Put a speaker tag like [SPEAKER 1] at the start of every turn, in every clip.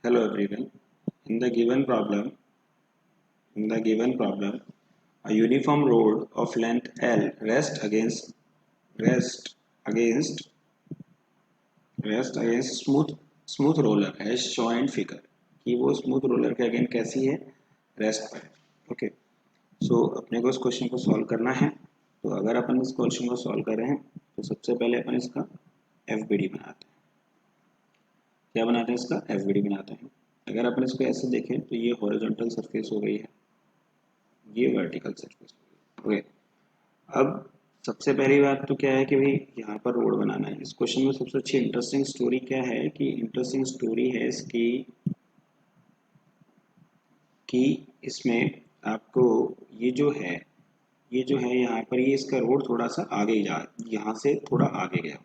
[SPEAKER 1] Hello everyone. In the given problem, a uniform rod of length L rest against smooth roller as shown in figure. कि वो smooth roller के against कैसी है, rest पर. Okay, सो अपने को इस क्वेश्चन को सॉल्व करना है. तो अगर अपन इस क्वेश्चन को सॉल्व कर रहे हैं तो सबसे पहले अपन इसका एफबीडी बनाते हैं. क्या बनाते हैं? इसका एफबीडी बनाते हैं. अगर अपन इसको ऐसे देखें तो ये हॉरिजॉन्टल सरफेस हो गई है, ये वर्टिकल सरफेस हो गई. ओके, अब सबसे पहली बात तो क्या है कि भाई यहाँ पर रोड बनाना है. इस क्वेश्चन में सबसे अच्छी इंटरेस्टिंग स्टोरी क्या है कि इंटरेस्टिंग स्टोरी है इसकी कि इसमें आपको ये जो है यहाँ पर ये इसका रोड थोड़ा सा आगे जा, यहाँ से थोड़ा आगे गया.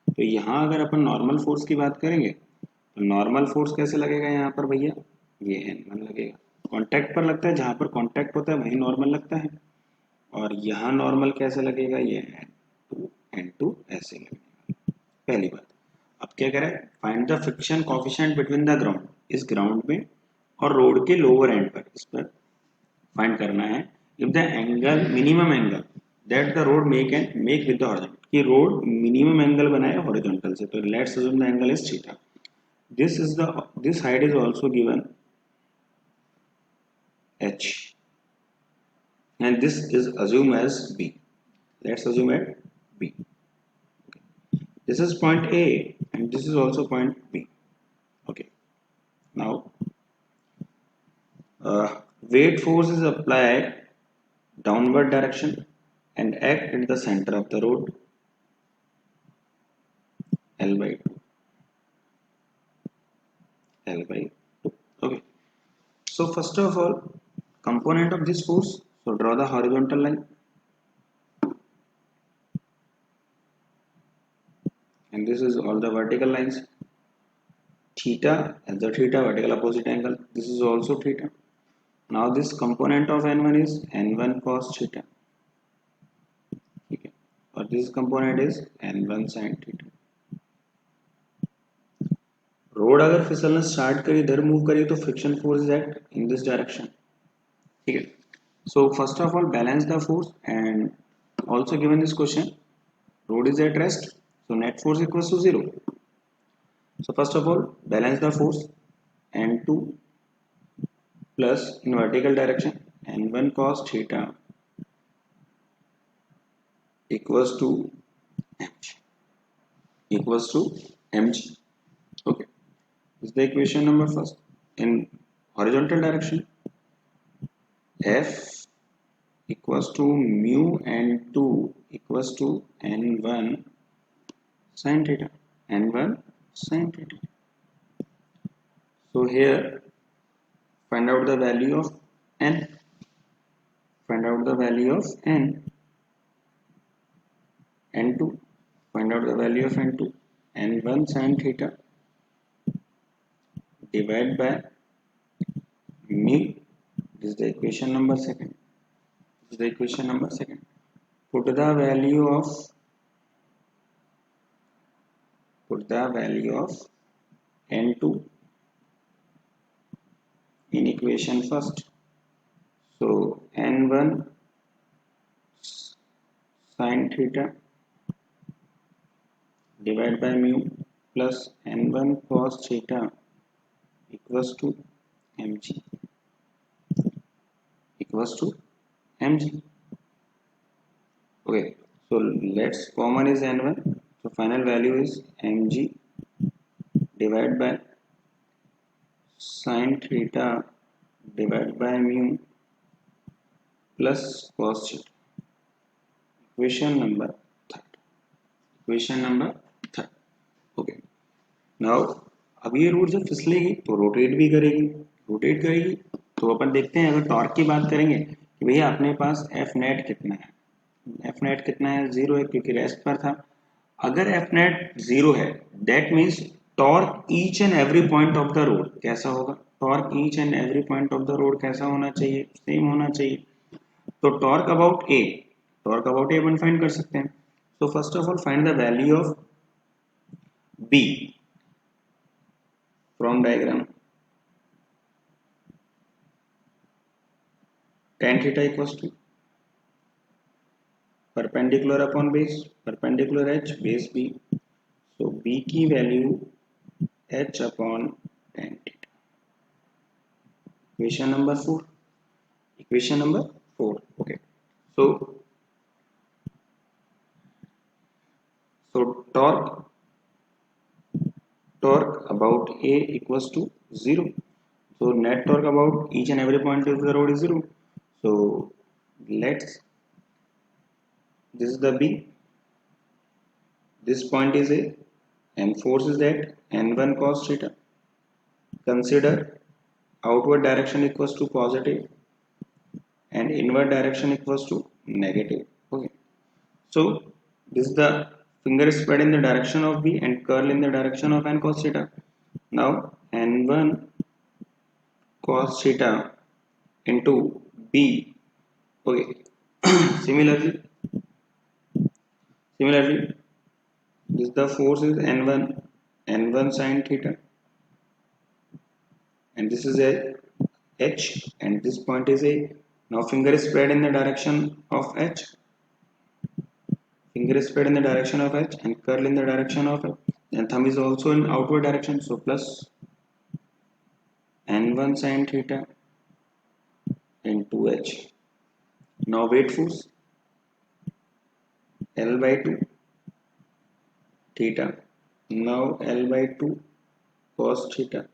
[SPEAKER 1] तो यहाँ अगर अपन नॉर्मल फोर्स की बात करेंगे तो नॉर्मल फोर्स कैसे लगेगा यहाँ पर भैया? ये N1 लगेगा. कांटेक्ट पर लगता है, जहाँ पर कांटेक्ट होता है वहीं नॉर्मल लगता है. और यहाँ नॉर्मल कैसे लगेगा? ये N2 ऐसे लगेगा. पहली बात. अब क्या करें? Find the friction coefficient between the ground, इस ग्राउंड में और रोड के लोअर एंड पर, इस पर फाइंड करना है. If the angle minimum angle that the road make with the horizontal, कि रोड मिनिमम एंगल बनाए हॉरिजॉन्टल से, तो let's assume the angle is theta. this height is also given h and this is assumed as b. Let's assume at b. This is point a and this is also point b. Okay, now weight force is applied downward direction and act at the center of the road L by 2. Okay, so first of all, component of this force, so draw the horizontal line and this is all the vertical lines. Theta as the theta vertical opposite angle, this is also theta. Now this component of n1 is n1 cos theta, okay, or this component is n1 sin theta. Road अगर फिसलना start करी, इधर move करी, तो friction force is act in this direction. ठीक है. So first of all balance the force and also given this question road is at rest, so net force equals to 0. So first of all balance the force, n2 plus in vertical direction n1 cos theta equals to mg. Okay, this is the equation number first. In horizontal direction f equals to mu n2 equals to n1 sin theta, n1 sin theta. So here find out the value of n, n2, find out the value of n2, n1 sin theta divide by mu. This is the equation number second. Put the value of n2 in equation first. So n1 sin theta divided by mu plus n1 cos theta equals to mg. Okay, so let's common is n1, so final value is mg divided by sin theta divided by mu plus cos theta. Equation number third. Okay, now अब ये road जब फिसलेगी तो rotate करेगी. तो अपन देखते हैं, अगर torque की बात करेंगे कि भैया अपने पास एफ नेट कितना है. जीरो है क्योंकि रेस्ट पर था. अगर एफ नेट जीरो है that means torque each and every point of the road कैसा होगा? Torque each and every point of the road कैसा होना चाहिए? सेम होना चाहिए. तो torque about A upon find कर सकते हैं. So first of all find the value of B. from diagram, tan theta equals to perpendicular upon base, perpendicular h, base b. So b की value h upon tan theta. Equation number 4. Equation number 4. Okay. So torque about A equals to 0. So net torque about each and every point of the road is 0. So this is the B, this point is A, and force is at n1 cos theta. Consider outward direction equals to positive and inward direction equals to negative. Okay. So this is the finger spread in the direction of B and curl in the direction of n cos theta. Now n1 cos theta into B. Okay. Similarly, this the force is n1 sin theta, and this is a h, and this point is a. Now finger is spread in the direction of h, finger is spread in the direction of h and curl in the direction of h, and thumb is also in outward direction. So plus n1 sin theta into h. Now weight force L by 2 theta. Now L by 2 cos theta,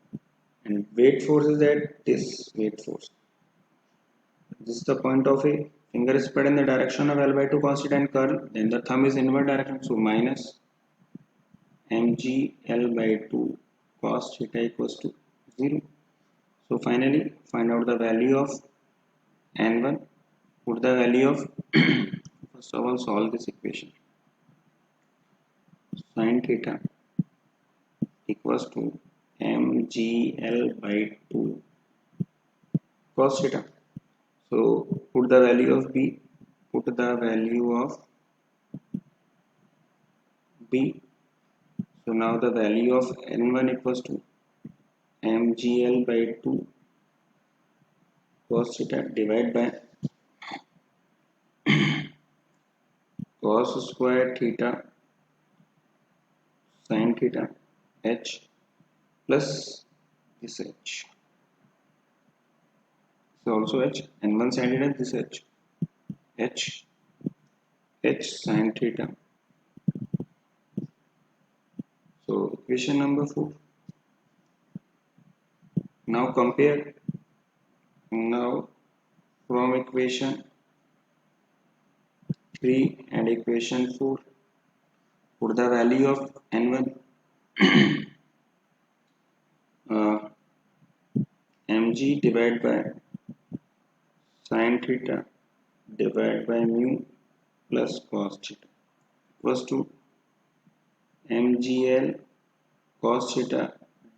[SPEAKER 1] and weight force is at this weight force. This is the point of A. Finger is spread in the direction of L by 2 cos theta and curl. Then the thumb is inward direction. So minus mg L by 2 cos theta equals to 0. So finally find out the value of n1. Put the value of first of all solve this equation. Sin theta equals to mgl by 2 cos theta. So put the value of b, put the value of b. So now the value of n1 equals to mgl by 2 cos theta divided by cos square theta sin theta h plus this h. So also h, n1 sin theta, this h sin theta. So equation number 4. Now compare. Now from equation 3 and equation 4, put the value of n1 mg divided by sin theta divided by mu plus cos theta equals to mgl cos theta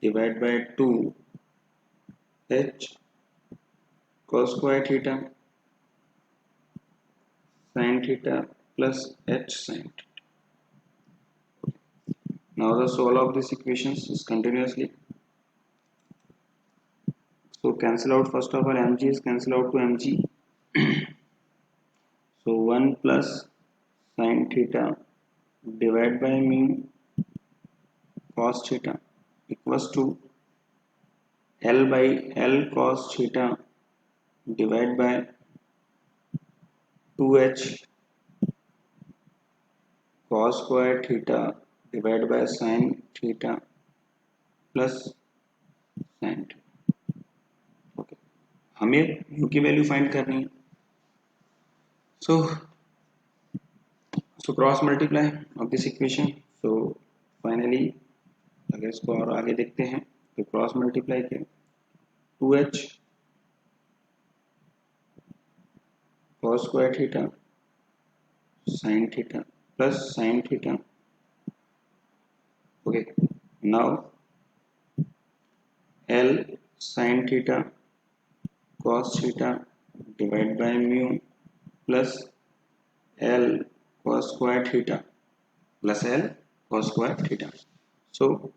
[SPEAKER 1] divided by 2 h cos square theta sin theta plus h sin theta. Now the solve of these equations is continuously. So cancel out, first of all mg is cancel out to mg. So 1 plus sin theta divided by mu cos theta equals to L by L cos theta divided by 2h cos square theta divided by sin theta plus sin theta. Okay. हमें u की value find करनी है. So cross multiply of this equation. So finally अगर इसको और आगे देखते हैं तो क्रॉस मल्टीप्लाई किया 2h cos square theta sin theta plus sin theta. Okay, now L sin theta cos theta divided by mu plus L cos square theta plus L cos square theta. So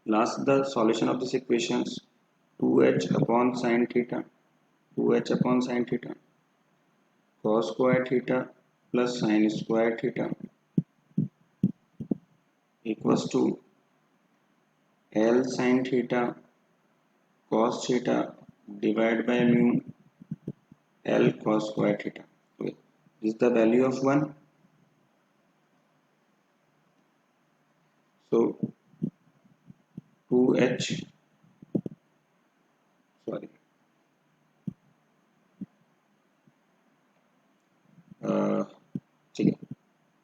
[SPEAKER 1] Last, the solution of this equations, 2h upon sine theta, 2h upon sine theta, cos square theta plus sine square theta equals to L sine theta cos theta divided by mu L cos square theta. Okay. This is the value of 1. So 2h, sorry,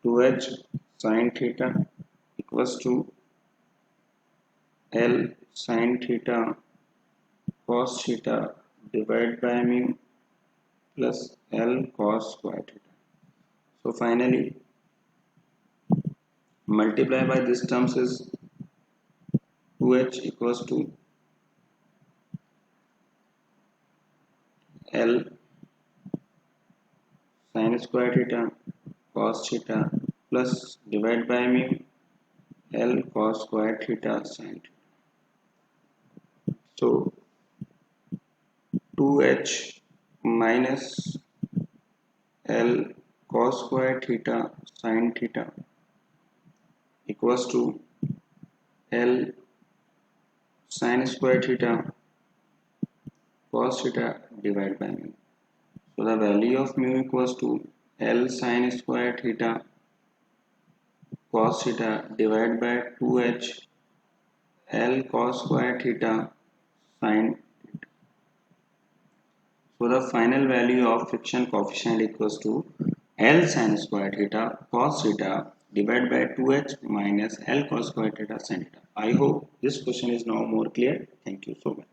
[SPEAKER 1] 2h sine theta equals to L sine theta cos theta divided by mu plus L cos square theta. So finally, multiply by this terms is 2h equals to L sin square theta cos theta plus divided by mu L cos square theta sin theta. So 2h minus L cos square theta sin theta equals to L sin square theta cos theta divided by mu. So the value of mu equals to L sin square theta cos theta divided by 2h L cos square theta sin theta. So the final value of friction coefficient equals to L sin square theta cos theta divided by 2h minus L cos square theta sin theta. I hope this question is now more clear. Thank you so much.